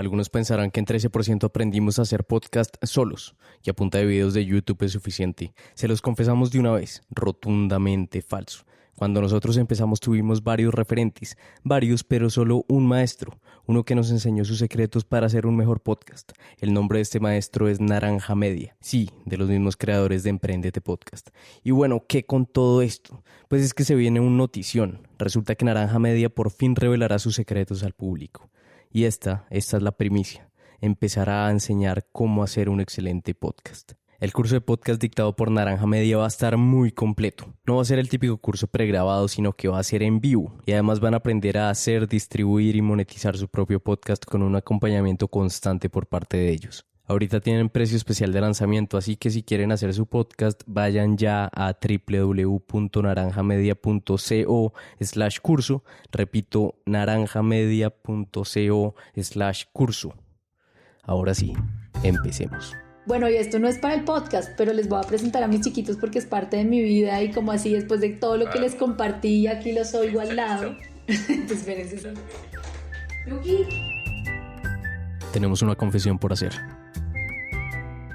Algunos pensarán que en 13% aprendimos a hacer podcast solos y a punta de videos de YouTube es suficiente. Se los confesamos de una vez, rotundamente falso. Cuando nosotros empezamos tuvimos varios referentes, pero solo un maestro, uno que nos enseñó sus secretos para hacer un mejor podcast. El nombre de este maestro es Naranja Media, sí, de los mismos creadores de Emprendete Podcast. Y bueno, ¿qué con todo esto? Pues es que se viene un notición. Resulta que Naranja Media por fin revelará sus secretos al público. Y esta es la primicia. Empezará a enseñar cómo hacer un excelente podcast. El curso de podcast dictado por Naranja Media va a estar muy completo. No va a ser el típico curso pregrabado, sino que va a ser en vivo. Y además van a aprender a hacer, distribuir y monetizar su propio podcast con un acompañamiento constante por parte de ellos. Ahorita tienen precio especial de lanzamiento, así que si quieren hacer su podcast, vayan ya a www.naranjamedia.co/curso. Repito, naranjamedia.co/curso. Ahora sí, empecemos. Bueno, y esto no es para el podcast, pero les voy a presentar a mis chiquitos porque es parte de mi vida y como así después de todo lo que les compartí, aquí los oigo al lado. Entonces, espérense. Luqui. Tenemos una confesión por hacer.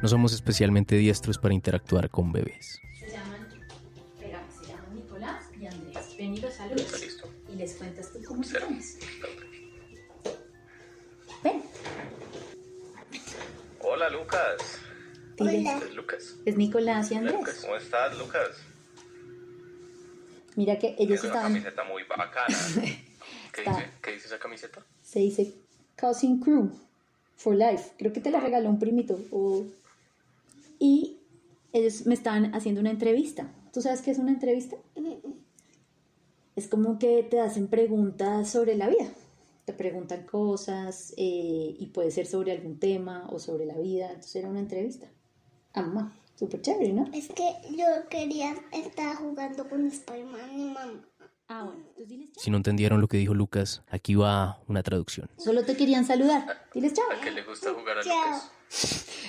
No somos especialmente diestros para interactuar con bebés. Se llaman Nicolás y Andrés. Ven y los saludos. Listo. Y les cuentas tú cómo te llamas. Ven. Hola, Lucas. Hola. Es Lucas. Es Nicolás y Hola, Andrés. Lucas. ¿Cómo estás, Lucas? Mira que ellos Es una estaban... camiseta muy bacana. ¿Qué dice esa camiseta? Se dice Cousin Crew for Life. Creo que te la regaló un primito. Y ellos me estaban haciendo una entrevista. ¿Tú sabes qué es una entrevista? Es como que te hacen preguntas sobre la vida. Te preguntan cosas y puede ser sobre algún tema o sobre la vida. Entonces era una entrevista. Mamá, súper chévere, ¿no? Es que yo quería estar jugando con Spider-Man y mamá. Ah, bueno, entonces diles chao. Si no entendieron lo que dijo Lucas, aquí va una traducción. Solo te querían saludar. Diles chao. ¿A qué le gusta jugar a Chao. Lucas?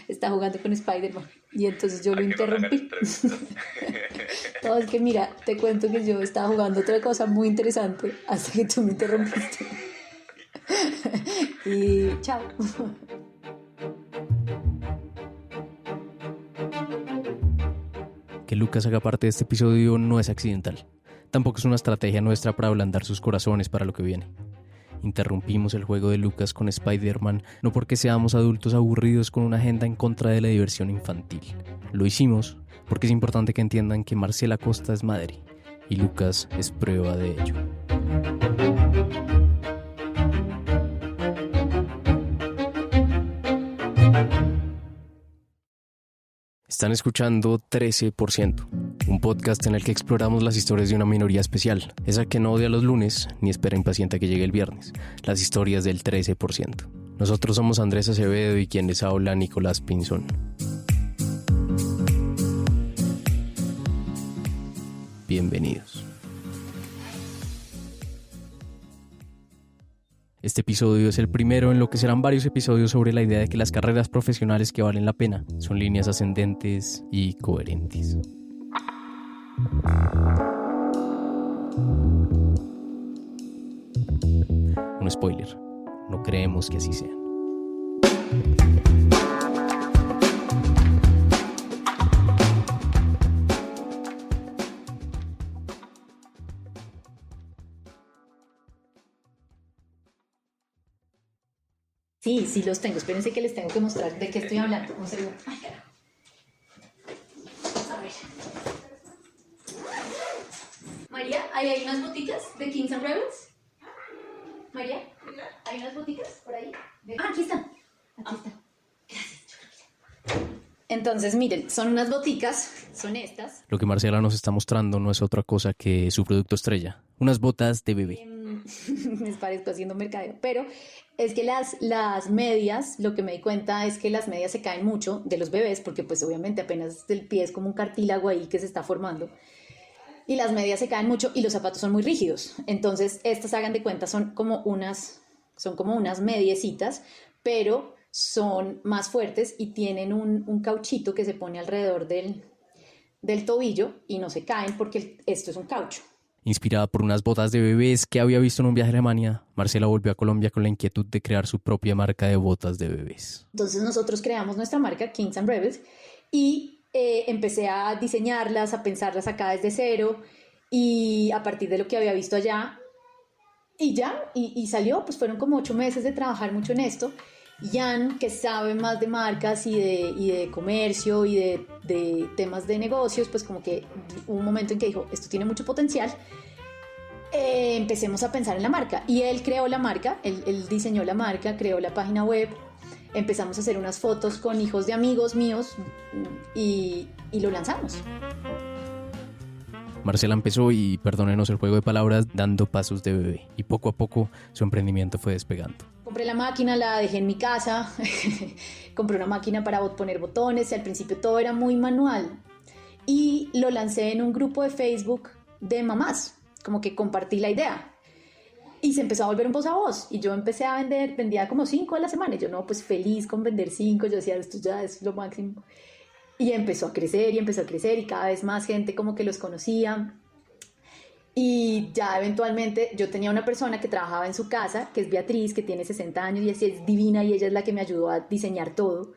Está jugando con Spider-Man. Y entonces yo ¿A lo que no le hagan interrumpí. entrevistas? No, es que mira, te cuento que yo estaba jugando otra cosa muy interesante hasta que tú me interrumpiste. Y chao. Que Lucas haga parte de este episodio no es accidental. Tampoco es una estrategia nuestra para ablandar sus corazones para lo que viene. Interrumpimos el juego de Lucas con Spider-Man no porque seamos adultos aburridos con una agenda en contra de la diversión infantil. Lo hicimos porque es importante que entiendan que Marcela Costa es madre y Lucas es prueba de ello. Están escuchando 13%, un podcast en el que exploramos las historias de una minoría especial, esa que no odia los lunes ni espera impaciente a que llegue el viernes, las historias del 13%. Nosotros somos Andrés Acevedo y quien les habla, Nicolás Pinzón. Bienvenidos. Este episodio es el primero en lo que serán varios episodios sobre la idea de que las carreras profesionales que valen la pena son líneas ascendentes y coherentes. Un spoiler, no creemos que así sea. Sí, los tengo. Espérense que les tengo que mostrar de qué estoy hablando. Un segundo. Ay, carajo. A ver. María, ¿ahí hay unas boticas de Kings and Rebels? María, ¿hay unas boticas por ahí? Aquí están. Aquí están. Gracias. Entonces, miren, son unas boticas, son estas. Lo que Marcela nos está mostrando no es otra cosa que su producto estrella, unas botas de bebé. Me parezco haciendo mercadeo, pero es que las medias, lo que me di cuenta es que las medias se caen mucho de los bebés, porque pues obviamente apenas el pie es como un cartílago ahí que se está formando, y las medias se caen mucho y los zapatos son muy rígidos. Entonces estas, hagan de cuenta, son como unas mediecitas, pero son más fuertes y tienen un cauchito que se pone alrededor del tobillo y no se caen porque esto es un caucho. Inspirada por unas botas de bebés que había visto en un viaje a Alemania, Marcela volvió a Colombia con la inquietud de crear su propia marca de botas de bebés. Entonces nosotros creamos nuestra marca, Kings and Rebels, y empecé a diseñarlas, a pensarlas acá desde cero, y a partir de lo que había visto allá, y salió, pues fueron como 8 meses de trabajar mucho en esto. Jan, que sabe más de marcas y de comercio y de temas de negocios, pues como que hubo un momento en que dijo, esto tiene mucho potencial, empecemos a pensar en la marca. Y él creó la marca, él diseñó la marca, creó la página web, empezamos a hacer unas fotos con hijos de amigos míos y lo lanzamos. Marcela empezó, y perdónenos el juego de palabras, dando pasos de bebé, y poco a poco su emprendimiento fue despegando. Compré la máquina, la dejé en mi casa, compré una máquina para poner botones, y al principio todo era muy manual, y lo lancé en un grupo de Facebook de mamás, como que compartí la idea, y se empezó a volver un voz a voz, y yo empecé a vender, vendía como 5 a la semana, y yo no, pues feliz con vender 5, yo decía, esto ya es lo máximo. Y empezó a crecer y cada vez más gente como que los conocía. Y ya eventualmente yo tenía una persona que trabajaba en su casa, que es Beatriz, que tiene 60 años y es divina, y ella es la que me ayudó a diseñar todo.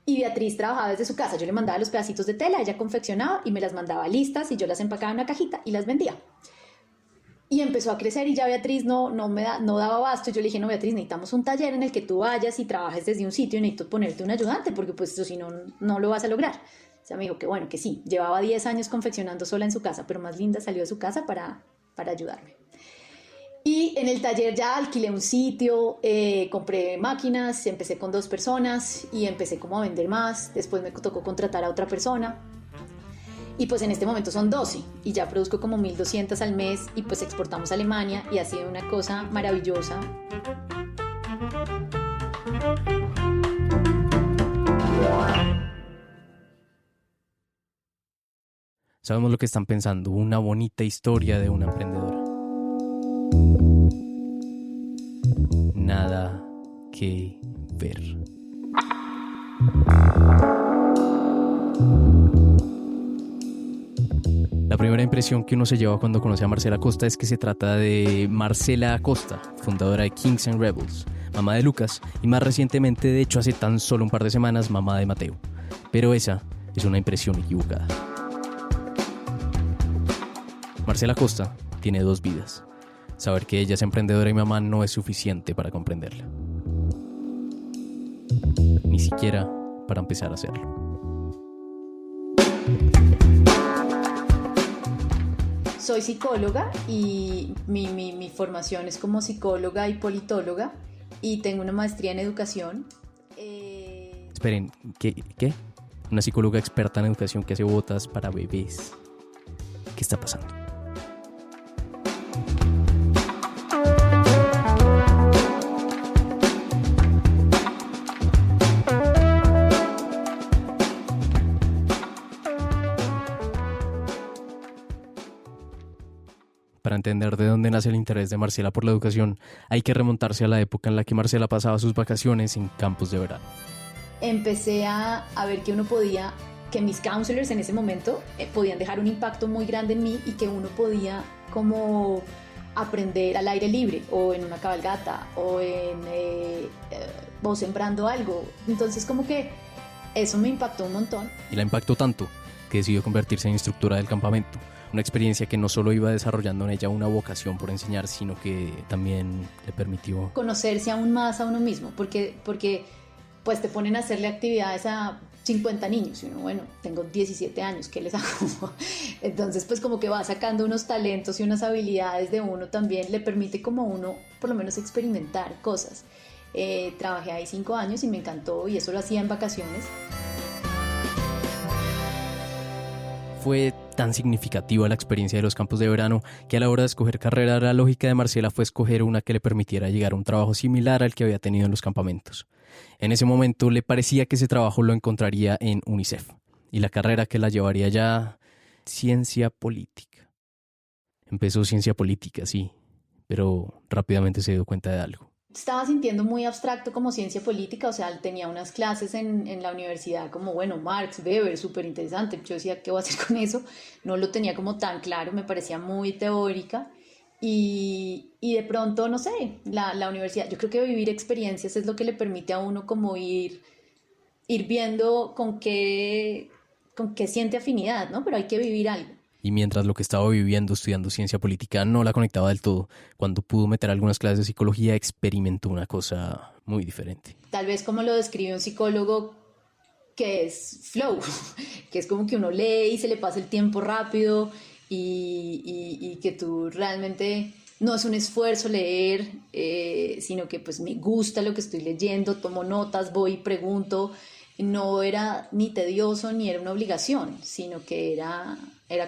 Y Beatriz trabajaba desde su casa, yo le mandaba los pedacitos de tela, ella confeccionaba y me las mandaba listas y yo las empacaba en una cajita y las vendía. Y empezó a crecer y ya Beatriz no daba abasto. Y yo le dije, no, Beatriz, necesitamos un taller en el que tú vayas y trabajes desde un sitio, y necesito ponerte un ayudante porque pues eso si no, no lo vas a lograr. O sea, me dijo que bueno, que sí, llevaba 10 años confeccionando sola en su casa, pero más linda salió de su casa para ayudarme. Y en el taller ya alquilé un sitio, compré máquinas, empecé con 2 personas y empecé como a vender más. Después me tocó contratar a otra persona. Y pues en este momento son 12 y ya produzco como 1.200 al mes y pues exportamos a Alemania y ha sido una cosa maravillosa. Sabemos lo que están pensando, una bonita historia de una emprendedora. Nada que ver. La primera impresión que uno se lleva cuando conoce a Marcela Costa es que se trata de Marcela Costa, fundadora de Kings and Rebels, mamá de Lucas y más recientemente, de hecho hace tan solo un par de semanas, mamá de Mateo. Pero esa es una impresión equivocada. Marcela Costa tiene 2 vidas. Saber que ella es emprendedora y mamá no es suficiente para comprenderla. Ni siquiera para empezar a hacerlo. Soy psicóloga y mi formación es como psicóloga y politóloga y tengo una maestría en educación. Esperen, ¿qué? Una psicóloga experta en educación que hace botas para bebés. ¿Qué está pasando? Para entender de dónde nace el interés de Marcela por la educación, hay que remontarse a la época en la que Marcela pasaba sus vacaciones en campos de verano. Empecé a ver que mis counselors en ese momento podían dejar un impacto muy grande en mí y que uno podía como aprender al aire libre o en una cabalgata o sembrando algo. Entonces como que eso me impactó un montón. Y la impactó tanto que decidió convertirse en instructora del campamento. Una experiencia que no solo iba desarrollando en ella una vocación por enseñar, sino que también le permitió conocerse aún más a uno mismo, porque pues te ponen a hacerle actividades a 50 niños y uno, bueno, tengo 17 años, ¿qué les hago? Entonces pues como que va sacando unos talentos y unas habilidades de uno también, le permite como uno por lo menos experimentar cosas. Trabajé ahí 5 años y me encantó y eso lo hacía en vacaciones. Fue tan significativa la experiencia de los campos de verano que a la hora de escoger carrera, la lógica de Marcela fue escoger una que le permitiera llegar a un trabajo similar al que había tenido en los campamentos. En ese momento le parecía que ese trabajo lo encontraría en UNICEF y la carrera que la llevaría ya, ciencia política. Empezó ciencia política, sí, pero rápidamente se dio cuenta de algo. estaba sintiendo muy abstracto como ciencia política, o sea, tenía unas clases en la universidad como, bueno, Marx, Weber, súper interesante. Yo decía, ¿qué voy a hacer con eso? No lo tenía como tan claro, me parecía muy teórica. Y de pronto, no sé, la universidad, yo creo que vivir experiencias es lo que le permite a uno como ir viendo con qué siente afinidad, ¿no? Pero hay que vivir algo. Y mientras lo que estaba viviendo estudiando ciencia política no la conectaba del todo, cuando pudo meter algunas clases de psicología experimentó una cosa muy diferente. Tal vez como lo describe un psicólogo, que es flow, que es como que uno lee y se le pasa el tiempo rápido y que tú realmente no es un esfuerzo leer, sino que pues me gusta lo que estoy leyendo, tomo notas, voy y pregunto. No era ni tedioso ni era una obligación, sino que era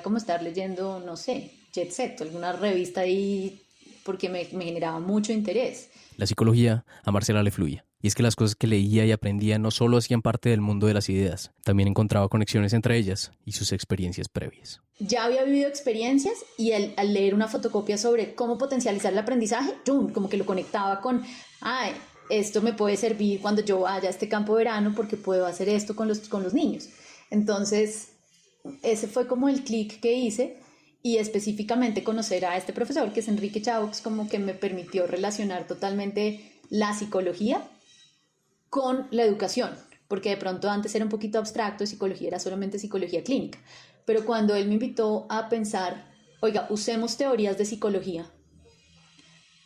como estar leyendo, no sé, Jet Set, alguna revista ahí, porque me generaba mucho interés. La psicología a Marcela le fluía. Y es que las cosas que leía y aprendía no solo hacían parte del mundo de las ideas, también encontraba conexiones entre ellas y sus experiencias previas. Ya había vivido experiencias y al leer una fotocopia sobre cómo potencializar el aprendizaje, como que lo conectaba con, esto me puede servir cuando yo vaya a este campo de verano porque puedo hacer esto con los niños. Entonces, ese fue como el clic que hice, y específicamente conocer a este profesor que es Enrique Chaux, como que me permitió relacionar totalmente la psicología con la educación, porque de pronto antes era un poquito abstracto, psicología era solamente psicología clínica, pero cuando él me invitó a pensar, oiga, usemos teorías de psicología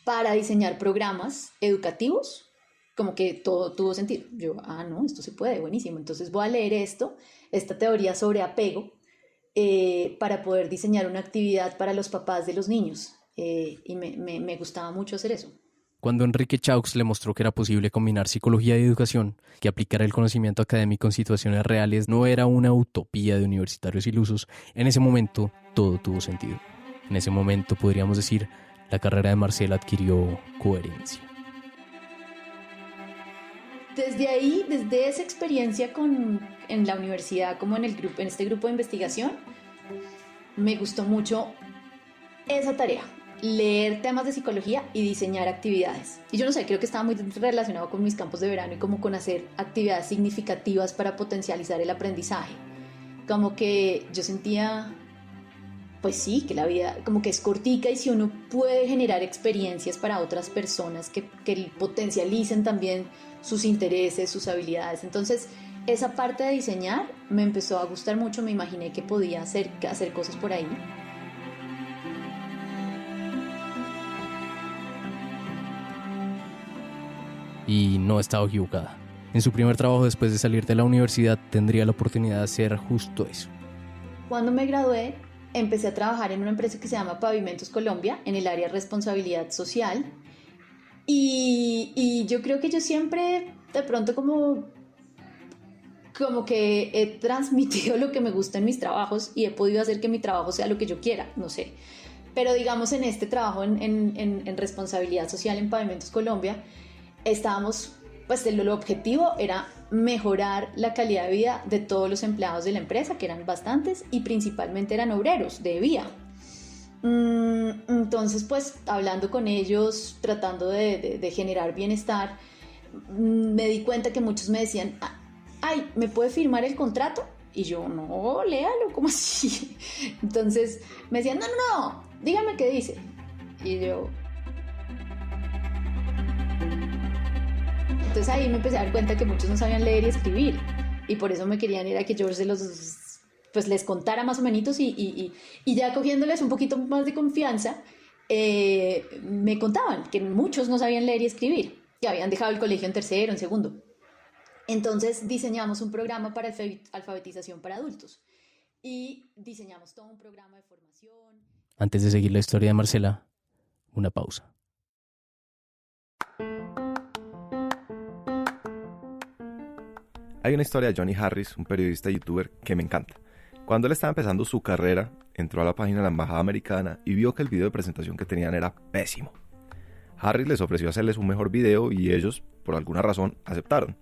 para diseñar programas educativos, como que todo tuvo sentido. Yo, no, esto se puede, buenísimo. Entonces voy a leer esta teoría sobre apego, para poder diseñar una actividad para los papás de los niños. Y me gustaba mucho hacer eso. Cuando Enrique Chaux le mostró que era posible combinar psicología y educación, que aplicar el conocimiento académico en situaciones reales no era una utopía de universitarios ilusos, en ese momento todo tuvo sentido. En ese momento, podríamos decir, la carrera de Marcela adquirió coherencia. Desde ahí, desde esa experiencia en la universidad, como en este grupo de investigación, me gustó mucho esa tarea, leer temas de psicología y diseñar actividades. Y yo no sé, creo que estaba muy relacionado con mis campos de verano y como con hacer actividades significativas para potencializar el aprendizaje. Como que yo sentía, pues sí, que la vida como que es cortica, y si uno puede generar experiencias para otras personas que potencialicen también sus intereses, sus habilidades. Entonces, esa parte de diseñar me empezó a gustar mucho, me imaginé que podía hacer cosas por ahí. Y no estaba equivocada. En su primer trabajo después de salir de la universidad tendría la oportunidad de hacer justo eso. Cuando me gradué, empecé a trabajar en una empresa que se llama Pavimentos Colombia, en el área de responsabilidad social. Y yo creo que yo siempre, de pronto, como que he transmitido lo que me gusta en mis trabajos y he podido hacer que mi trabajo sea lo que yo quiera, no sé. Pero digamos, en este trabajo en responsabilidad social en Pavimentos Colombia, estábamos, pues el objetivo era mejorar la calidad de vida de todos los empleados de la empresa, que eran bastantes, y principalmente eran obreros de vía. Entonces, pues hablando con ellos, tratando de generar bienestar, me di cuenta que muchos me decían, ¿me puede firmar el contrato? Y yo, no, léalo, ¿cómo así? Entonces me decían, no, dígame qué dice. Y yo... Entonces ahí me empecé a dar cuenta que muchos no sabían leer y escribir, y por eso me querían era que yo les contara más o menos, y ya cogiéndoles un poquito más de confianza, me contaban que muchos no sabían leer y escribir, que habían dejado el colegio en tercero, en segundo. Entonces diseñamos un programa para alfabetización para adultos y diseñamos todo un programa de formación. Antes de seguir la historia de Marcela, una pausa. Hay una historia de Johnny Harris, un periodista y youtuber que me encanta. Cuando él estaba empezando su carrera, entró a la página de la embajada americana y vio que el video de presentación que tenían era pésimo. Harris les ofreció hacerles un mejor video y ellos, por alguna razón, aceptaron,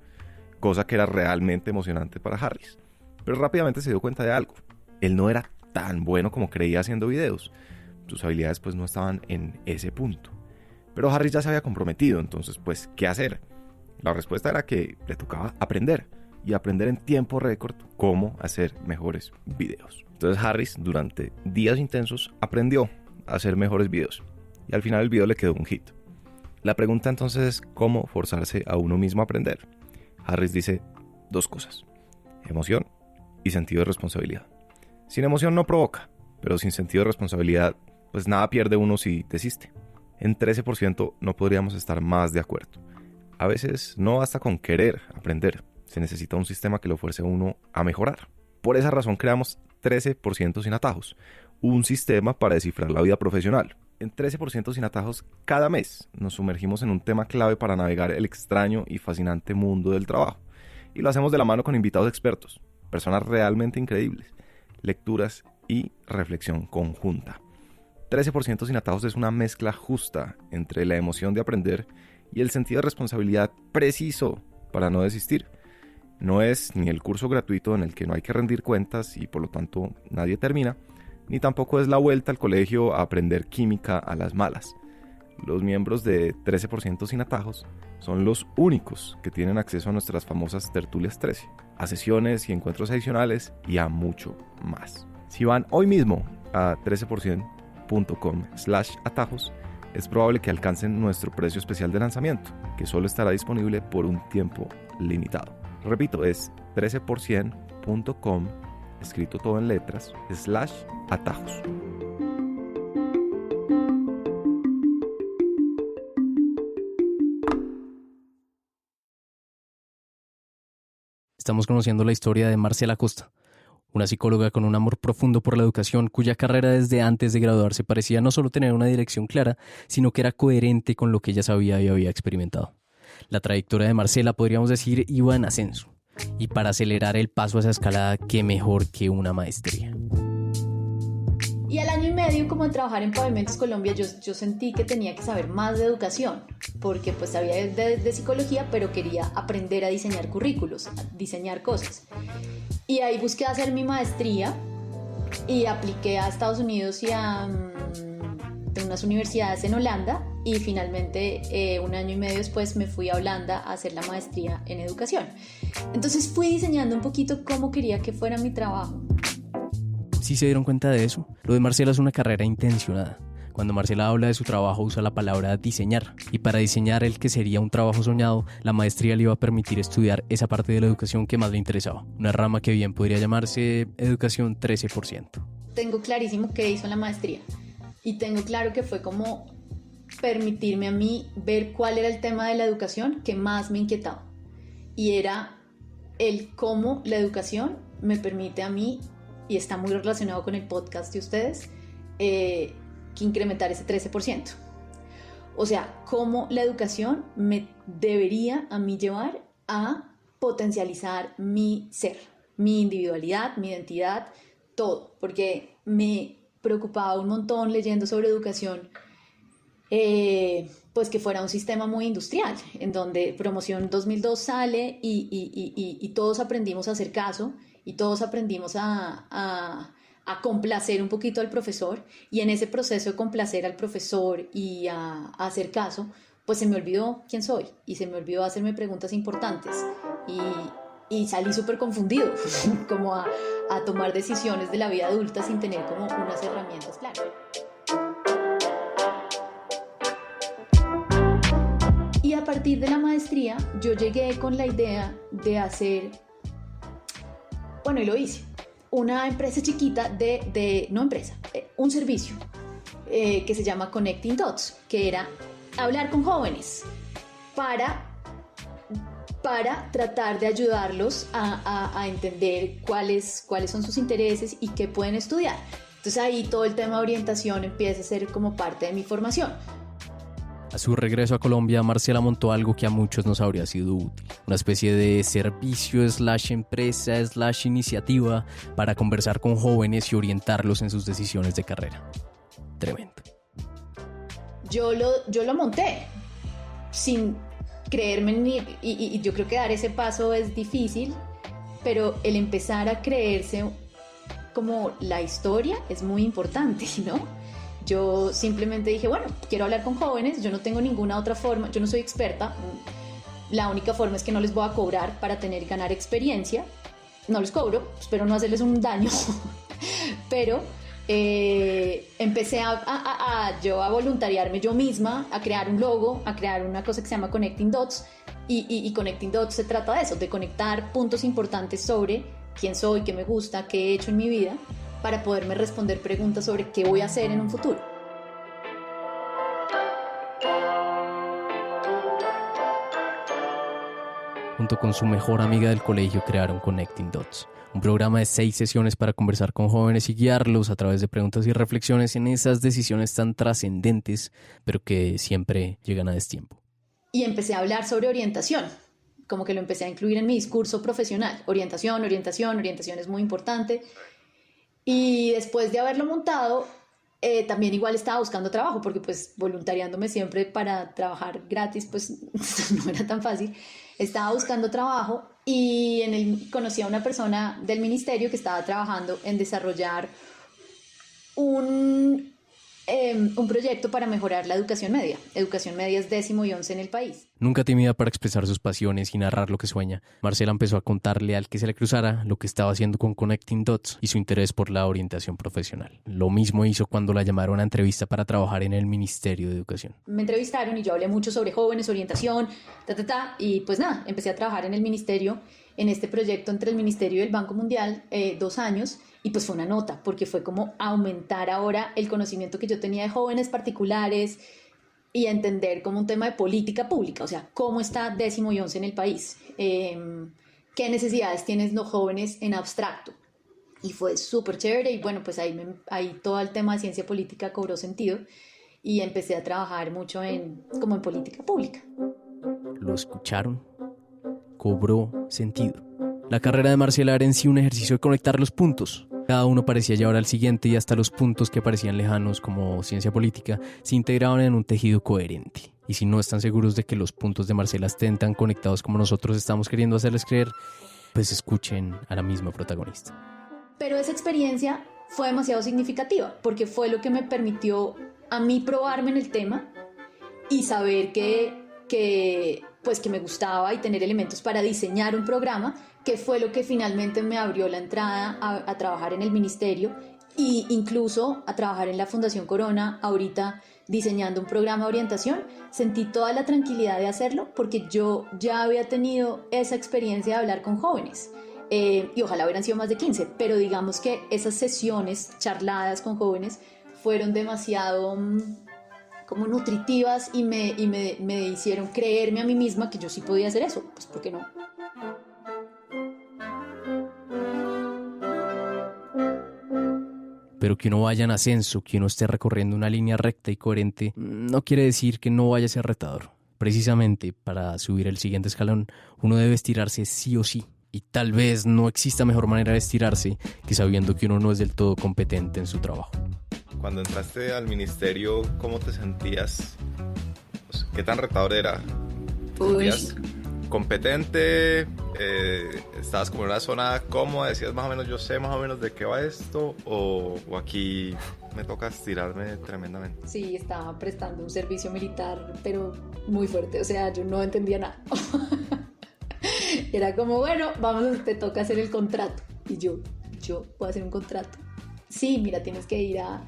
cosa que era realmente emocionante para Harris. Pero rápidamente se dio cuenta de algo: él no era tan bueno como creía haciendo videos. Sus habilidades pues no estaban en ese punto. Pero Harris ya se había comprometido, entonces pues, ¿qué hacer? La respuesta era que le tocaba aprender, y aprender en tiempo récord cómo hacer mejores videos. Entonces Harris, durante días intensos, aprendió a hacer mejores videos, y al final el video le quedó un hit. La pregunta entonces es cómo forzarse a uno mismo a aprender. Harris dice 2 cosas: emoción y sentido de responsabilidad. Sin emoción no provoca, pero sin sentido de responsabilidad, pues nada pierde uno si desiste. En 13% no podríamos estar más de acuerdo. A veces no basta con querer aprender, se necesita un sistema que lo fuerce a uno a mejorar. Por esa razón creamos 13% sin atajos, un sistema para descifrar la vida profesional. En 13% sin atajos, cada mes nos sumergimos en un tema clave para navegar el extraño y fascinante mundo del trabajo. Y lo hacemos de la mano con invitados expertos, personas realmente increíbles, lecturas y reflexión conjunta. 13% sin atajos es una mezcla justa entre la emoción de aprender y el sentido de responsabilidad preciso para no desistir. No es ni el curso gratuito en el que no hay que rendir cuentas y por lo tanto nadie termina, ni tampoco es la vuelta al colegio a aprender química a las malas. Los miembros de 13% sin atajos son los únicos que tienen acceso a nuestras famosas tertulias 13, a sesiones y encuentros adicionales y a mucho más. Si van hoy mismo a 13%.com/atajos, es probable que alcancen nuestro precio especial de lanzamiento, que solo estará disponible por un tiempo limitado. Repito, es 13%.com, escrito todo en letras, /atajos. Estamos conociendo la historia de Marcela Costa, una psicóloga con un amor profundo por la educación, cuya carrera desde antes de graduarse parecía no solo tener una dirección clara, sino que era coherente con lo que ella sabía y había experimentado. La trayectoria de Marcela, podríamos decir, iba en ascenso. Y para acelerar el paso a esa escalada, qué mejor que una maestría. Y al año y medio como de trabajar en Pavimentos Colombia, yo sentí que tenía que saber más de educación, porque pues sabía de psicología, pero quería aprender a diseñar currículos, a diseñar cosas. Y ahí busqué hacer mi maestría y apliqué a Estados Unidos y a unas universidades en Holanda, y finalmente un año y medio después me fui a Holanda a hacer la maestría en educación. Entonces fui diseñando un poquito cómo quería que fuera mi trabajo. ¿Sí se dieron cuenta de eso? Lo de Marcela es una carrera intencionada. Cuando Marcela habla de su trabajo usa la palabra diseñar, y para diseñar el que sería un trabajo soñado, la maestría le iba a permitir estudiar esa parte de la educación que más le interesaba, una rama que bien podría llamarse educación 13%. Tengo clarísimo qué hizo en la maestría, y tengo claro que fue como permitirme a mí ver cuál era el tema de la educación que más me inquietaba, y era el cómo la educación me permite a mí, y está muy relacionado con el podcast de ustedes, que incrementar ese 13%. O sea, cómo la educación me debería a mí llevar a potencializar mi ser, mi individualidad, mi identidad, todo, porque me preocupaba un montón leyendo sobre educación, pues que fuera un sistema muy industrial, en donde Promoción 2002 sale y todos aprendimos a hacer caso, y todos aprendimos a complacer un poquito al profesor, y en ese proceso de complacer al profesor y a hacer caso, pues se me olvidó quién soy, y se me olvidó hacerme preguntas importantes, y salí súper confundido, como a tomar decisiones de la vida adulta sin tener como unas herramientas claras. Y a partir de la maestría, yo llegué con la idea de hacer, bueno, y lo hice, una empresa chiquita un servicio que se llama Connecting Dots, que era hablar con jóvenes para tratar de ayudarlos a entender cuáles son sus intereses y qué pueden estudiar. Entonces ahí todo el tema de orientación empieza a ser como parte de mi formación. A su regreso a Colombia, Marcela montó algo que a muchos nos habría sido útil. Una especie de servicio /empresa/iniciativa para conversar con jóvenes y orientarlos en sus decisiones de carrera. Tremendo. Yo lo monté sin creerme y yo creo que dar ese paso es difícil, pero el empezar a creerse como la historia es muy importante, ¿no? Yo simplemente dije, bueno, quiero hablar con jóvenes, yo no tengo ninguna otra forma, yo no soy experta, la única forma es que no les voy a cobrar para tener y ganar experiencia, no les cobro, espero no hacerles un daño, pero empecé yo a voluntariarme yo misma, a crear un logo, a crear una cosa que se llama Connecting Dots, y Connecting Dots se trata de eso, de conectar puntos importantes sobre quién soy, qué me gusta, qué he hecho en mi vida, para poderme responder preguntas sobre qué voy a hacer en un futuro. Junto con su mejor amiga del colegio crearon Connecting Dots, un programa de 6 sesiones para conversar con jóvenes y guiarlos a través de preguntas y reflexiones en esas decisiones tan trascendentes, pero que siempre llegan a destiempo. Y empecé a hablar sobre orientación, como que lo empecé a incluir en mi discurso profesional. Orientación es muy importante. Y después de haberlo montado, también igual estaba buscando trabajo, porque pues voluntariándome siempre para trabajar gratis, pues no era tan fácil. Estaba buscando trabajo y conocí a una persona del ministerio que estaba trabajando en desarrollar un proyecto para mejorar la educación media. Educación media es 10º y 11 en el país. Nunca tímida para expresar sus pasiones y narrar lo que sueña, Marcela empezó a contarle al que se le cruzara lo que estaba haciendo con Connecting Dots y su interés por la orientación profesional. Lo mismo hizo cuando la llamaron a entrevista para trabajar en el Ministerio de Educación. Me entrevistaron y yo hablé mucho sobre jóvenes, orientación, y pues nada, empecé a trabajar en el ministerio, en este proyecto entre el Ministerio y el Banco Mundial, 2 años, y pues fue una nota, porque fue como aumentar ahora el conocimiento que yo tenía de jóvenes particulares y entender como un tema de política pública, o sea, cómo está 10º y 11 en el país, qué necesidades tienen los jóvenes en abstracto. Y fue súper chévere y bueno, pues ahí todo el tema de ciencia política cobró sentido y empecé a trabajar mucho como en política pública. ¿Lo escucharon? Cobró sentido. La carrera de Marcela era en sí un ejercicio de conectar los puntos. Cada uno parecía llevar al siguiente y hasta los puntos que parecían lejanos como ciencia política se integraban en un tejido coherente. Y si no están seguros de que los puntos de Marcela estén tan conectados como nosotros estamos queriendo hacerles creer, pues escuchen a la misma protagonista. Pero esa experiencia fue demasiado significativa porque fue lo que me permitió a mí probarme en el tema y saber que me gustaba y tener elementos para diseñar un programa, que fue lo que finalmente me abrió la entrada a trabajar en el ministerio e incluso a trabajar en la Fundación Corona, ahorita diseñando un programa de orientación. Sentí toda la tranquilidad de hacerlo porque yo ya había tenido esa experiencia de hablar con jóvenes. Y ojalá hubieran sido más de 15, pero digamos que esas sesiones charladas con jóvenes fueron demasiado como nutritivas y me hicieron creerme a mí misma que yo sí podía hacer eso, pues ¿por qué no? Pero que uno vaya en ascenso, que uno esté recorriendo una línea recta y coherente, no quiere decir que no vaya a ser retador. Precisamente para subir el siguiente escalón, uno debe estirarse sí o sí. Y tal vez no exista mejor manera de estirarse que sabiendo que uno no es del todo competente en su trabajo. Cuando entraste al ministerio, ¿cómo te sentías? ¿Qué tan retador era? ¿Te sentías competente? ¿Estabas como en una zona cómoda? ¿Decías más o menos, yo sé más o menos de qué va esto? ¿O aquí me toca estirarme tremendamente? Sí, estaba prestando un servicio militar, pero muy fuerte. O sea, yo no entendía nada. Era como, bueno, vamos, te toca hacer el contrato. Y yo puedo hacer un contrato. Sí, mira, tienes que ir a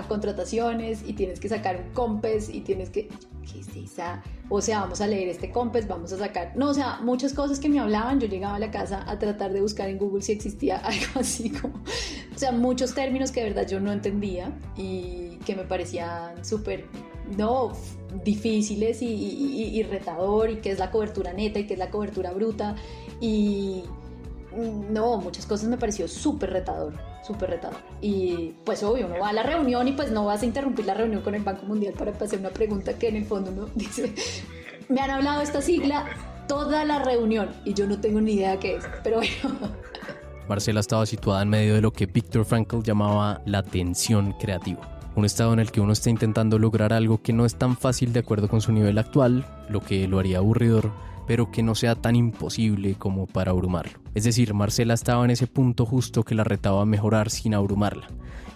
contrataciones y tienes que sacar un COMPES y tienes que... ¿Qué es esa? O sea, vamos a leer este COMPES, vamos a sacar... No, o sea, muchas cosas que me hablaban, yo llegaba a la casa a tratar de buscar en Google si existía algo así como... O sea, muchos términos que de verdad yo no entendía y que me parecían súper... difíciles y retador, y qué es la cobertura neta y qué es la cobertura bruta, y muchas cosas me pareció súper retador. Y pues obvio, uno va a la reunión y pues no vas a interrumpir la reunión con el Banco Mundial para hacer una pregunta que en el fondo uno dice, me han hablado de esta sigla toda la reunión y yo no tengo ni idea qué es, pero bueno. Marcela estaba situada en medio de lo que Viktor Frankl llamaba la tensión creativa. Un estado en el que uno está intentando lograr algo que no es tan fácil de acuerdo con su nivel actual, lo que lo haría aburridor, pero que no sea tan imposible como para abrumarlo. Es decir, Marcela estaba en ese punto justo que la retaba a mejorar sin abrumarla.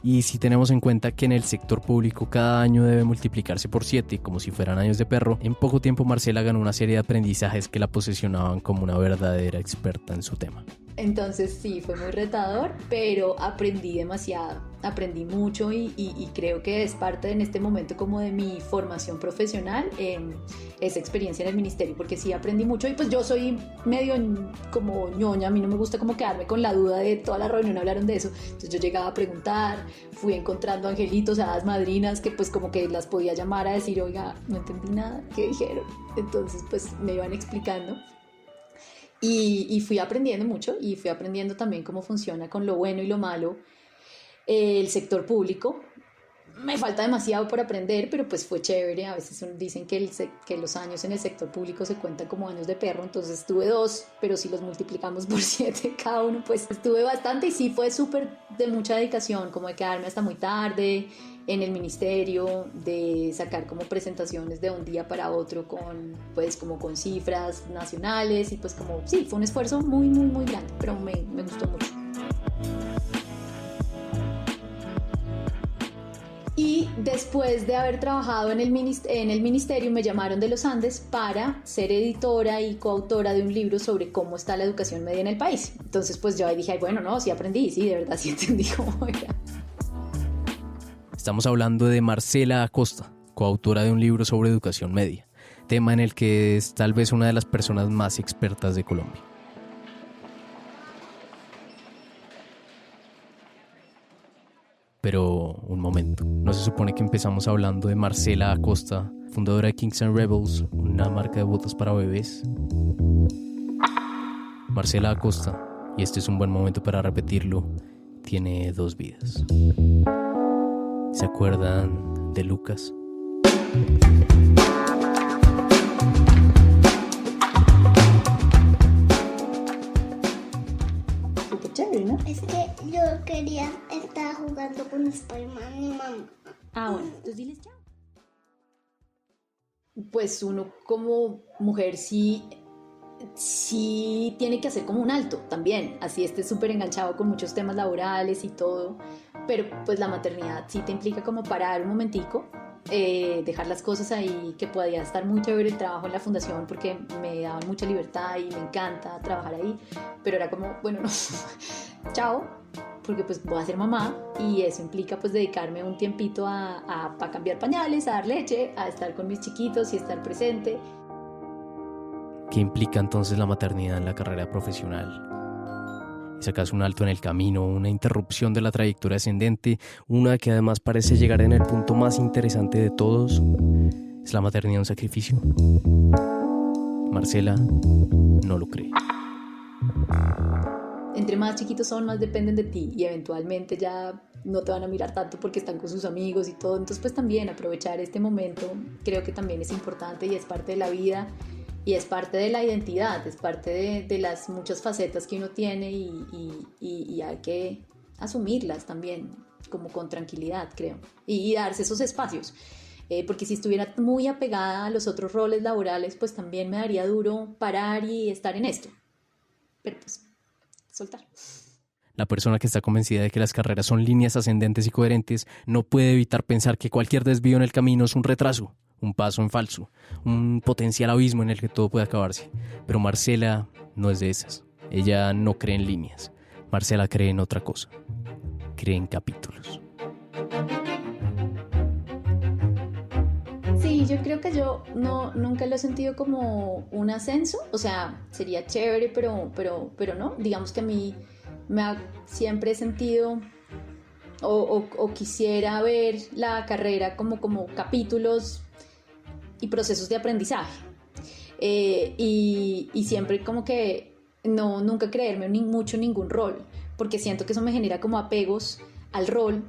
Y si tenemos en cuenta que en el sector público cada año debe multiplicarse por 7, como si fueran años de perro, en poco tiempo Marcela ganó una serie de aprendizajes que la posesionaban como una verdadera experta en su tema. Entonces sí, fue muy retador, pero aprendí demasiado, aprendí mucho y creo que es parte en este momento como de mi formación profesional, esa experiencia en el ministerio, porque sí aprendí mucho y pues yo soy medio como ñoña, a mí no me gusta como quedarme con la duda de toda la reunión hablaron de eso, entonces yo llegaba a preguntar, fui encontrando angelitos, hadas madrinas que pues como que las podía llamar a decir, oiga, no entendí nada, ¿qué dijeron? Entonces pues me iban explicando. Y fui aprendiendo mucho y fui aprendiendo también cómo funciona con lo bueno y lo malo el sector público. Me falta demasiado por aprender, pero pues fue chévere. A veces dicen que los años en el sector público se cuentan como años de perro, entonces tuve 2, pero si los multiplicamos por 7 cada uno, pues estuve bastante y sí fue súper de mucha dedicación, como de quedarme hasta muy tarde en el ministerio, de sacar como presentaciones de un día para otro con cifras nacionales y pues como, sí, fue un esfuerzo muy, muy, muy grande, pero me gustó mucho. Y después de haber trabajado en el ministerio me llamaron de los Andes para ser editora y coautora de un libro sobre cómo está la educación media en el país. Entonces pues yo ahí dije, bueno, no, sí aprendí, sí, de verdad sí entendí cómo era. Estamos hablando de Marcela Acosta, coautora de un libro sobre educación media, tema en el que es tal vez una de las personas más expertas de Colombia. Pero un momento, ¿no se supone que empezamos hablando de Marcela Acosta, fundadora de Kings and Rebels, una marca de botas para bebés? Marcela Acosta, y este es un buen momento para repetirlo, tiene 2 vidas. ¿Se acuerdan de Lucas? Súper chévere, ¿no? Es que yo quería estar jugando con Spider-Man y mamá. Ah, bueno, entonces diles chao. Pues uno como mujer sí tiene que hacer como un alto también, así esté súper enganchado con muchos temas laborales y todo, pero pues la maternidad sí te implica como parar un momentico, dejar las cosas ahí, que podía estar muy chévere el trabajo en la fundación porque me daban mucha libertad y me encanta trabajar ahí, pero era como, bueno, no, chao, porque pues voy a ser mamá y eso implica pues dedicarme un tiempito a cambiar pañales, a dar leche, a estar con mis chiquitos y estar presente. ¿Qué implica entonces la maternidad en la carrera profesional? ¿Es acaso un alto en el camino, una interrupción de la trayectoria ascendente, una que además parece llegar en el punto más interesante de todos? ¿Es la maternidad un sacrificio? Marcela no lo cree. Entre más chiquitos son, más dependen de ti y eventualmente ya no te van a mirar tanto porque están con sus amigos y todo. Entonces pues también aprovechar este momento creo que también es importante y es parte de la vida. Y es parte de la identidad, es parte de las muchas facetas que uno tiene y hay que asumirlas también, como con tranquilidad, creo. Y darse esos espacios. Porque si estuviera muy apegada a los otros roles laborales, pues también me daría duro parar y estar en esto. Pero pues, soltar. La persona que está convencida de que las carreras son líneas ascendentes y coherentes no puede evitar pensar que cualquier desvío en el camino es un retraso, un paso en falso, un potencial abismo en el que todo puede acabarse. Pero Marcela no es de esas. Ella no cree en líneas. Marcela cree en otra cosa. Cree en capítulos. Sí, yo creo que yo nunca lo he sentido como un ascenso. O sea, sería chévere, pero no. Digamos que a mí siempre he sentido o quisiera ver la carrera como capítulos y procesos de aprendizaje y siempre como que nunca creerme mucho en ningún rol, porque siento que eso me genera como apegos al rol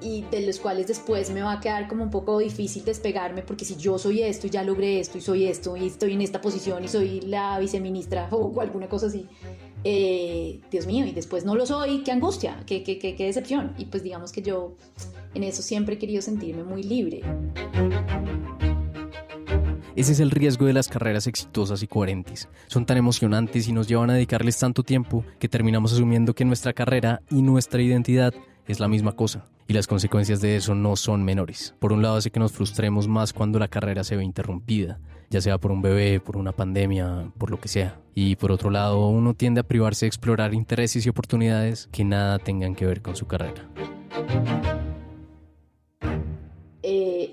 y de los cuales después me va a quedar como un poco difícil despegarme, porque si yo soy esto y ya logré esto y soy esto y estoy en esta posición y soy la viceministra o alguna cosa así, Dios mío, y después no lo soy, qué angustia, qué decepción. Y pues digamos que yo en eso siempre he querido sentirme muy libre. Ese es el riesgo de las carreras exitosas y coherentes. Son tan emocionantes y nos llevan a dedicarles tanto tiempo que terminamos asumiendo que nuestra carrera y nuestra identidad es la misma cosa. Y las consecuencias de eso no son menores. Por un lado hace que nos frustremos más cuando la carrera se ve interrumpida, ya sea por un bebé, por una pandemia, por lo que sea. Y por otro lado, uno tiende a privarse de explorar intereses y oportunidades que nada tengan que ver con su carrera.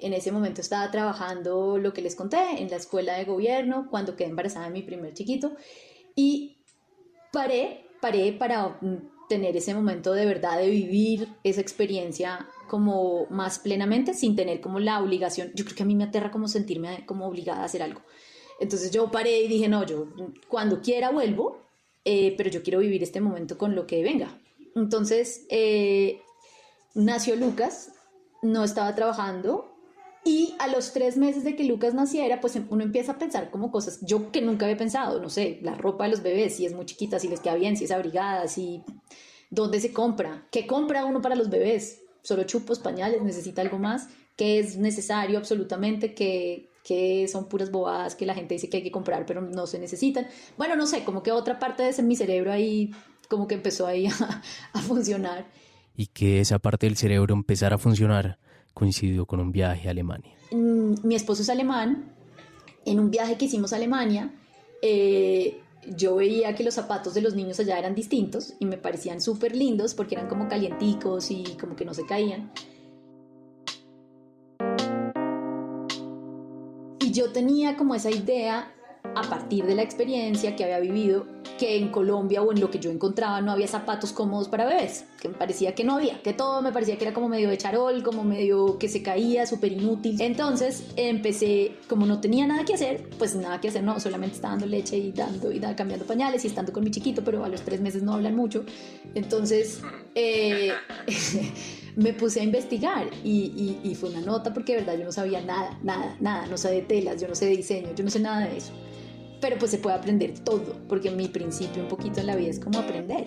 En ese momento estaba trabajando, lo que les conté, en la escuela de gobierno, cuando quedé embarazada de mi primer chiquito, y paré para tener ese momento de verdad de vivir esa experiencia como más plenamente, sin tener como la obligación. Yo creo que a mí me aterra como sentirme como obligada a hacer algo. Entonces yo paré y dije, no, yo cuando quiera vuelvo, pero yo quiero vivir este momento con lo que venga. Entonces nació Lucas, no estaba trabajando, y a los 3 meses de que Lucas naciera, pues uno empieza a pensar como cosas yo que nunca había pensado, no sé, la ropa de los bebés, si es muy chiquita, si les queda bien, si es abrigada, si dónde se compra, qué compra uno para los bebés, solo chupos, pañales, necesita algo más, qué es necesario absolutamente, que son puras bobadas que la gente dice que hay que comprar pero no se necesitan. Bueno, no sé, como que otra parte de mi cerebro ahí como que empezó ahí a funcionar. Y que esa parte del cerebro empezara a funcionar coincidió con un viaje a Alemania. Mi esposo es alemán. En un viaje que hicimos a Alemania, yo veía que los zapatos de los niños allá eran distintos y me parecían súper lindos porque eran como calienticos y como que no se caían. Y yo tenía como esa idea, a partir de la experiencia que había vivido, que en Colombia o en lo que yo encontraba no había zapatos cómodos para bebés, que me parecía que no había, que todo me parecía que era como medio de charol, como medio que se caía, súper inútil. Entonces empecé, como no tenía nada que hacer, pues nada que hacer, no, solamente estaba dando leche y cambiando pañales y estando con mi chiquito, pero a los 3 meses no hablan mucho. Entonces me puse a investigar y fue una nota porque de verdad yo no sabía nada, no sé de telas, yo no sé de diseño, yo no sé nada de eso. Pero pues se puede aprender todo, porque mi principio un poquito en la vida es como aprender.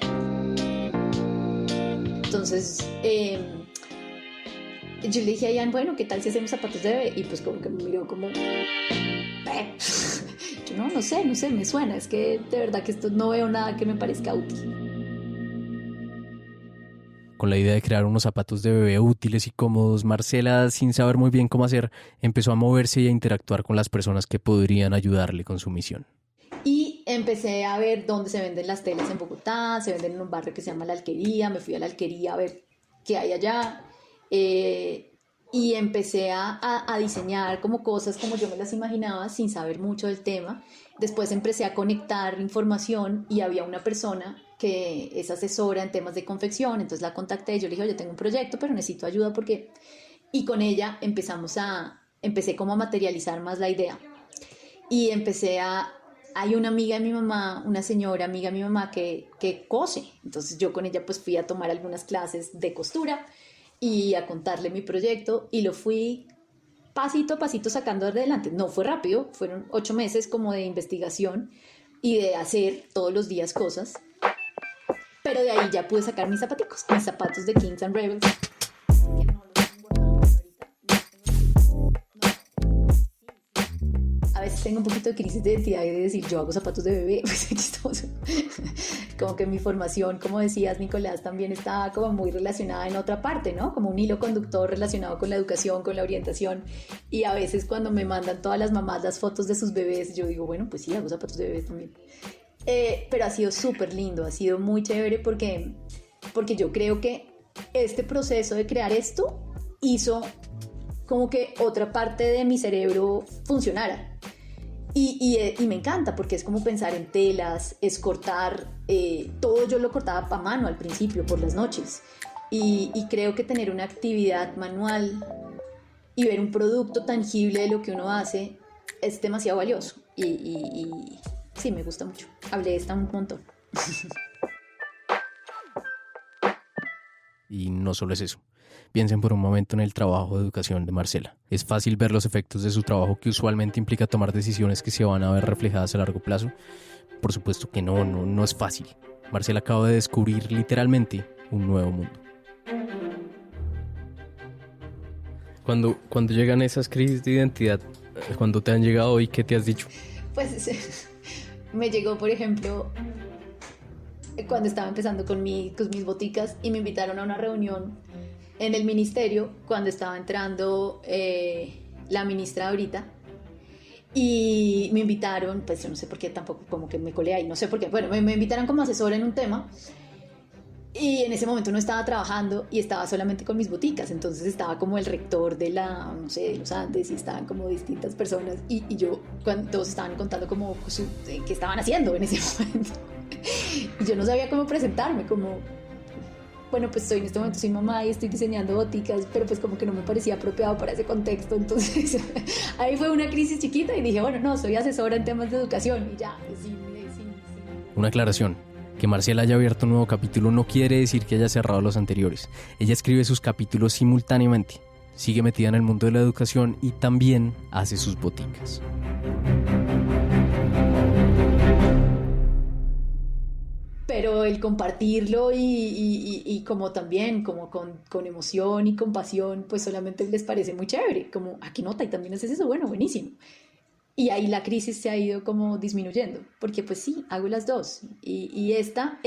Entonces, yo le dije a Ian, bueno, ¿qué tal si hacemos zapatos de bebé? Y pues como que me miró como... Yo no sé, me suena, es que de verdad que esto no veo nada que me parezca útil. Con la idea de crear unos zapatos de bebé útiles y cómodos, Marcela, sin saber muy bien cómo hacer, empezó a moverse y a interactuar con las personas que podrían ayudarle con su misión. Y empecé a ver dónde se venden las telas en Bogotá, se venden en un barrio que se llama La Alquería, me fui a La Alquería a ver qué hay allá, y empecé a diseñar como cosas como yo me las imaginaba sin saber mucho del tema. Después empecé a conectar información y había una persona que es asesora en temas de confección, entonces la contacté, yo le dije, oye, tengo un proyecto, pero necesito ayuda porque... Y con ella empecé como a materializar más la idea. Y hay una amiga de mi mamá, una señora amiga de mi mamá que cose, entonces yo con ella pues fui a tomar algunas clases de costura y a contarle mi proyecto y lo fui pasito a pasito sacando adelante. No fue rápido, fueron 8 meses como de investigación y de hacer todos los días cosas. Pero de ahí ya pude sacar mis zapatos de Kings and Rebels. A veces tengo un poquito de crisis de identidad y de decir, yo hago zapatos de bebé, pues es chistoso. Como que mi formación, como decías, Nicolás, también estaba como muy relacionada en otra parte, ¿no? Como un hilo conductor relacionado con la educación, con la orientación. Y a veces cuando me mandan todas las mamás las fotos de sus bebés, yo digo, bueno, pues sí, hago zapatos de bebé también. Pero ha sido súper lindo, ha sido muy chévere porque yo creo que este proceso de crear esto hizo como que otra parte de mi cerebro funcionara. Y me encanta porque es como pensar en telas, es cortar, todo yo lo cortaba a mano al principio, por las noches. Y creo que tener una actividad manual y ver un producto tangible de lo que uno hace es demasiado valioso. Y sí, me gusta mucho. Hablé de esta un montón. Y no solo es eso. Piensen por un momento en el trabajo de educación de Marcela. ¿Es fácil ver los efectos de su trabajo que usualmente implica tomar decisiones que se van a ver reflejadas a largo plazo? Por supuesto que no es fácil. Marcela acaba de descubrir literalmente un nuevo mundo. Cuando llegan esas crisis de identidad, cuando te han llegado y qué te has dicho? Pues me llegó, por ejemplo, cuando estaba empezando con mis boticas y me invitaron a una reunión en el ministerio cuando estaba entrando la ministra ahorita. Y me invitaron, pues yo no sé por qué tampoco, como que me colé ahí, no sé por qué. Bueno, me invitaron como asesora en un tema. Y en ese momento no estaba trabajando y estaba solamente con mis boticas. Entonces estaba como el rector de no sé, de los Andes, y estaban como distintas personas. Y yo, cuando todos estaban contando como qué estaban haciendo en ese momento. Y yo no sabía cómo presentarme, como... Bueno, pues en este momento soy mamá y estoy diseñando boticas, pero pues como que no me parecía apropiado para ese contexto. Entonces ahí fue una crisis chiquita y dije, bueno, no, soy asesora en temas de educación y ya. Sí. Una aclaración. Que Marcela haya abierto un nuevo capítulo no quiere decir que haya cerrado los anteriores. Ella escribe sus capítulos simultáneamente, sigue metida en el mundo de la educación y también hace sus boticas. Pero el compartirlo y como también, como con emoción y compasión, pues solamente les parece muy chévere, como, ¿qué nota? Y también haces eso, bueno, buenísimo. Y ahí la crisis se ha ido como disminuyendo, porque pues sí, hago las dos. Y esta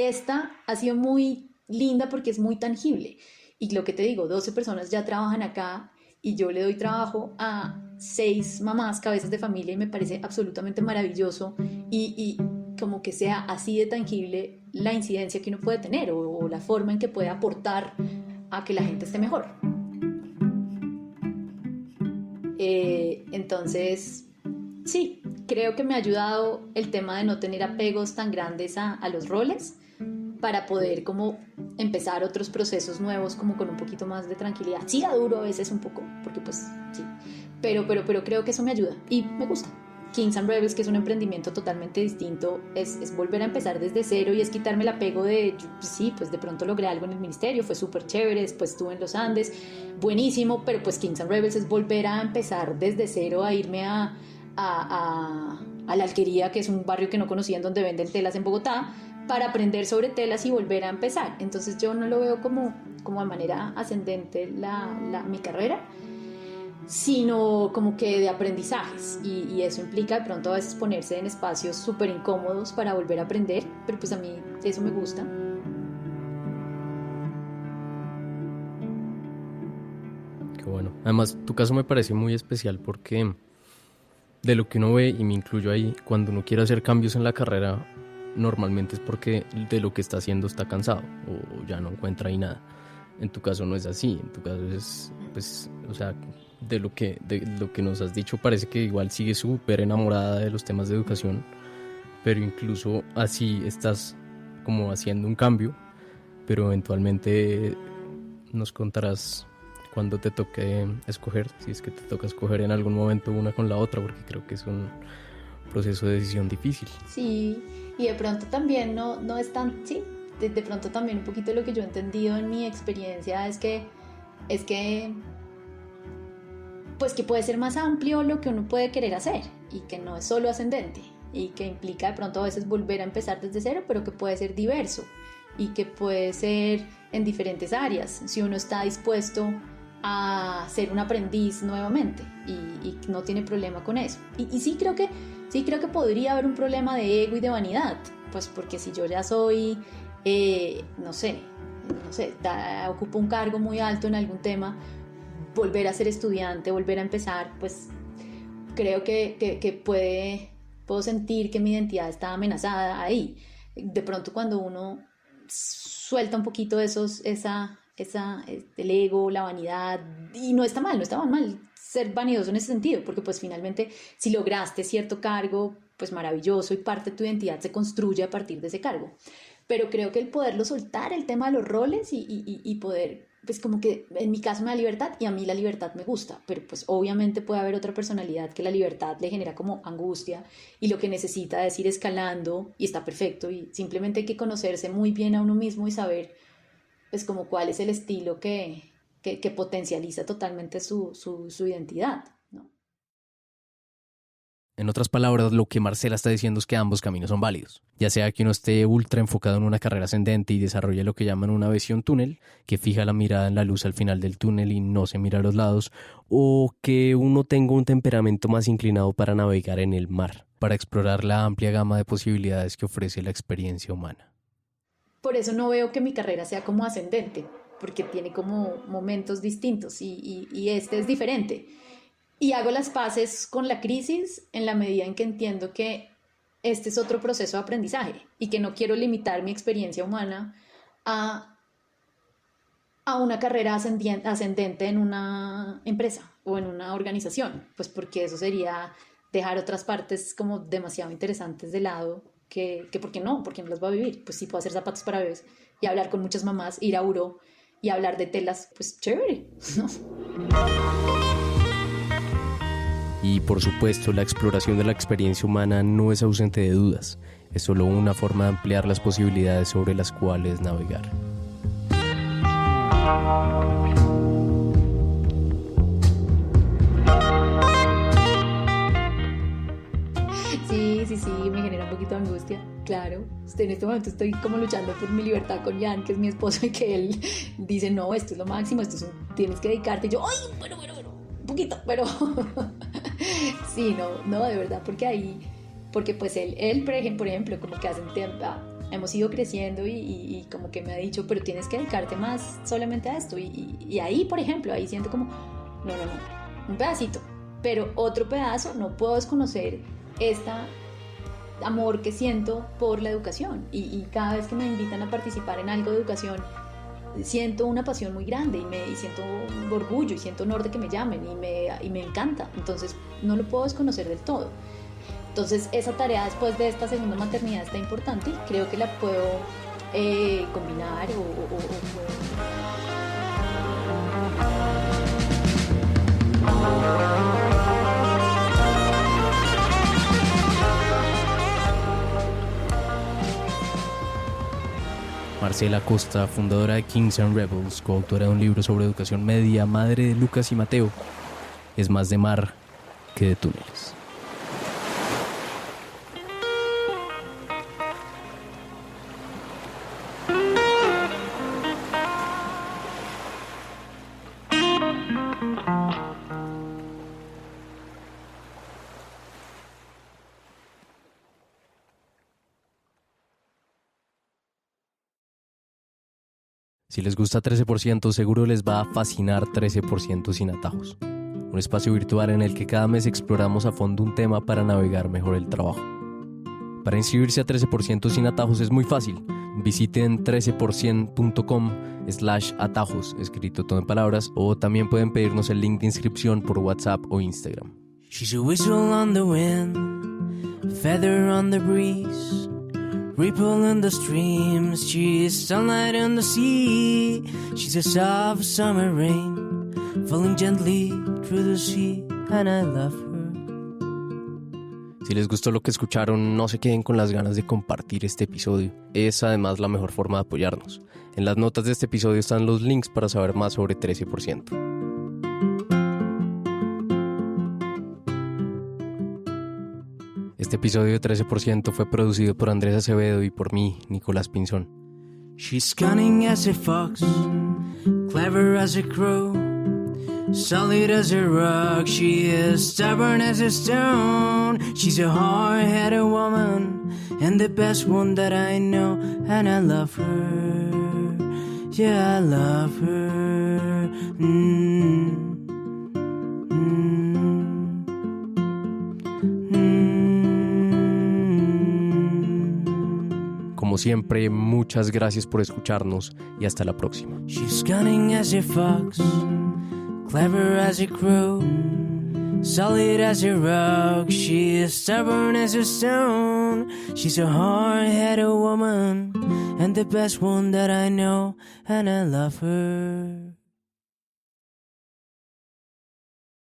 ha sido muy linda porque es muy tangible. Y lo que te digo, 12 personas ya trabajan acá y yo le doy trabajo a 6 mamás, cabezas de familia, y me parece absolutamente maravilloso y como que sea así de tangible la incidencia que uno puede tener o la forma en que puede aportar a que la gente esté mejor. Entonces... Sí, creo que me ha ayudado el tema de no tener apegos tan grandes a los roles para poder como empezar otros procesos nuevos como con un poquito más de tranquilidad. Sí, da duro a veces un poco, porque pues sí, pero creo que eso me ayuda y me gusta. Kings and Rebels, que es un emprendimiento totalmente distinto, es volver a empezar desde cero y es quitarme el apego de, sí, pues de pronto logré algo en el ministerio, fue súper chévere, después estuve en los Andes, buenísimo, pero pues Kings and Rebels es volver a empezar desde cero, a irme a la Alquería, que es un barrio que no conocía en donde venden telas en Bogotá, para aprender sobre telas y volver a empezar. Entonces yo no lo veo como de manera ascendente mi carrera, sino como que de aprendizajes, y eso implica de pronto a veces ponerse en espacios súper incómodos para volver a aprender, pero pues a mí eso me gusta. Qué bueno. Además, tu caso me parece muy especial porque de lo que uno ve, y me incluyo ahí, cuando uno quiere hacer cambios en la carrera, normalmente es porque de lo que está haciendo está cansado o ya no encuentra ahí nada. En tu caso no es así, en tu caso es, pues, o sea, de lo que nos has dicho parece que igual sigues súper enamorada de los temas de educación, pero incluso así estás como haciendo un cambio, pero eventualmente nos contarás cuando te toque escoger, si es que te toca escoger en algún momento una con la otra, porque creo que es un proceso de decisión difícil. Sí, y de pronto también no es tan, sí, de pronto también un poquito lo que yo he entendido en mi experiencia es que pues que puede ser más amplio lo que uno puede querer hacer y que no es solo ascendente y que implica de pronto a veces volver a empezar desde cero, pero que puede ser diverso y que puede ser en diferentes áreas si uno está dispuesto a ser un aprendiz nuevamente y no tiene problema con eso. Y sí creo que podría haber un problema de ego y de vanidad, pues porque si yo ya soy, no sé, ocupo un cargo muy alto en algún tema, volver a ser estudiante, volver a empezar, pues creo que puedo sentir que mi identidad está amenazada ahí. De pronto cuando uno suelta un poquito el ego, la vanidad, y no está mal ser vanidoso en ese sentido, porque pues finalmente si lograste cierto cargo, pues maravilloso, y parte de tu identidad se construye a partir de ese cargo. Pero creo que el poderlo soltar, el tema de los roles y poder, pues como que en mi caso me da libertad y a mí la libertad me gusta, pero pues obviamente puede haber otra personalidad que la libertad le genera como angustia y lo que necesita es ir escalando y está perfecto, y simplemente hay que conocerse muy bien a uno mismo y saber pues como cuál es el estilo que que, potencializa totalmente su identidad, ¿no? En otras palabras, lo que Marcela está diciendo es que ambos caminos son válidos. Ya sea que uno esté ultra enfocado en una carrera ascendente y desarrolle lo que llaman una visión túnel, que fija la mirada en la luz al final del túnel y no se mira a los lados, o que uno tenga un temperamento más inclinado para navegar en el mar, para explorar la amplia gama de posibilidades que ofrece la experiencia humana. Por eso no veo que mi carrera sea como ascendente, porque tiene como momentos distintos y este es diferente. Y hago las paces con la crisis en la medida en que entiendo que este es otro proceso de aprendizaje y que no quiero limitar mi experiencia humana a una carrera ascendente en una empresa o en una organización, pues porque eso sería dejar otras partes como demasiado interesantes de lado, que ¿por qué no? Porque no las voy a vivir. Pues sí puedo hacer zapatos para bebés y hablar con muchas mamás, ir a Uro y hablar de telas, pues chévere, ¿no? Y por supuesto, la exploración de la experiencia humana no es ausente de dudas, es solo una forma de ampliar las posibilidades sobre las cuales navegar. Sí, me genera un poquito de angustia, claro. En este momento estoy como luchando por mi libertad con Jan, que es mi esposo, y que él dice, no, esto es lo máximo, tienes que dedicarte. Y yo, ay, bueno, un poquito, pero sí, no, de verdad, porque pues él, por ejemplo, como que hemos ido creciendo y como que me ha dicho, pero tienes que dedicarte más solamente a esto. Y ahí, por ejemplo, ahí siento como, no, un pedacito, pero otro pedazo, no puedo desconocer amor que siento por la educación y cada vez que me invitan a participar en algo de educación siento una pasión muy grande y siento un orgullo y siento honor de que me llamen y me encanta, entonces no lo puedo desconocer del todo. Entonces esa tarea después de esta segunda maternidad está importante y creo que la puedo combinar Marcela Costa, fundadora de Kings and Rebels, coautora de un libro sobre educación media, madre de Lucas y Mateo, es más de mar que de túneles. Si les gusta 13%, seguro les va a fascinar 13% sin atajos. Un espacio virtual en el que cada mes exploramos a fondo un tema para navegar mejor el trabajo. Para inscribirse a 13% sin atajos es muy fácil. Visiten 13%.com/atajos, escrito todo en palabras, o también pueden pedirnos el link de inscripción por WhatsApp o Instagram. She's a whistle on the wind, feather on the breeze, ripple in the streams, she's sunlight in the sea. She's a soft summer rain, falling gently through the sea, and I love her. Si les gustó lo que escucharon, no se queden con las ganas de compartir este episodio. Es además la mejor forma de apoyarnos. En las notas de este episodio están los links para saber más sobre 13%. Este episodio de 13% fue producido por Andrés Acevedo y por mí, Nicolás Pinzón. She's cunning as a fox, clever as a crow, solid as a rock, she is stubborn as a stone. She's a hard-headed woman, and the best one that I know, and I love her, yeah, I love her. Como siempre, muchas gracias por escucharnos y hasta la próxima. She's cunning as a fox, clever as a crow, solid as a rock, she is stubborn as a stone. She's a hard-headed woman, and the best one that I know, and I love her.